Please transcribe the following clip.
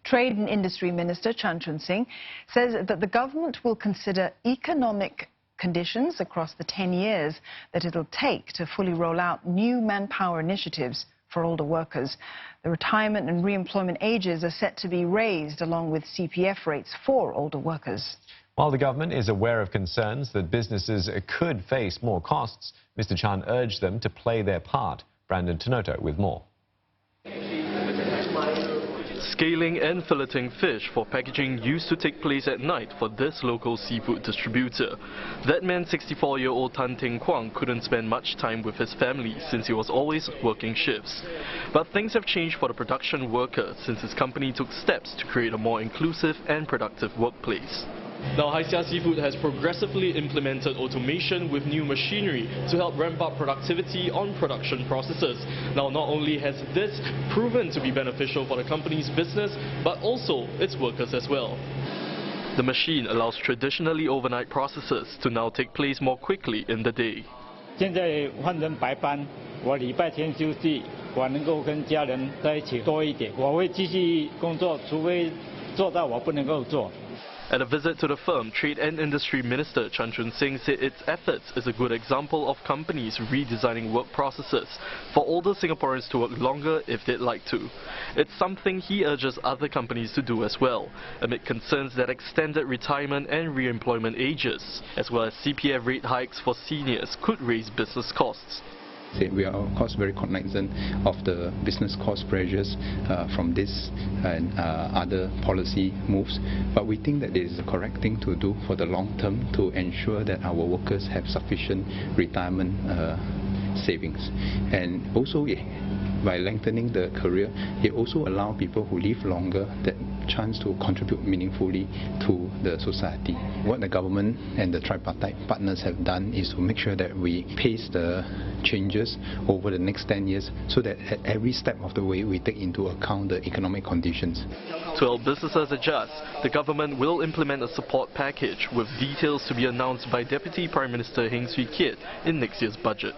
Trade and Industry Minister Chun Sing says that the government will consider economic conditions across the 10 years that it'll take to fully roll out new manpower initiatives for older workers. The retirement and re-employment ages are set to be raised along with CPF rates for older workers. While the government is aware of concerns that businesses could face more costs, Mr. Chan urged them to play their part. Brandon Tenoto with more. Scaling and filleting fish for packaging used to take place at night for this local seafood distributor. That meant 64-year-old Tan Ting Kwang couldn't spend much time with his family since he was always working shifts. But things have changed for the production worker since his company took steps to create a more inclusive and productive workplace. Now, Haixia Seafood has progressively implemented automation with new machinery to help ramp up productivity on production processes. Now, not only has this proven to be beneficial for the company's business, but also its workers as well. The machine allows traditionally overnight processes to now take place more quickly in the day. 现在换成白班，我礼拜天休息，我能够跟家人在一起多一点。我会继续工作，除非做到我不能够做。 At a visit to the firm, Trade and Industry Minister Chun Sing said its efforts is a good example of companies redesigning work processes for older Singaporeans to work longer if they'd like to. It's something he urges other companies to do as well, amid concerns that extended retirement and re-employment ages, as well as CPF rate hikes for seniors, could raise business costs. We are of course very cognizant of the business cost pressures from this and other policy moves, but we think that it is the correct thing to do for the long term to ensure that our workers have sufficient retirement savings. And also by lengthening the career, it also allows people who live longer that chance to contribute meaningfully to the society. What the government and the tripartite partners have done is to make sure that we pace the changes over the next 10 years so that at every step of the way we take into account the economic conditions. To help businesses adjust, the government will implement a support package with details to be announced by Deputy Prime Minister Heng Swee Keat in next year's budget.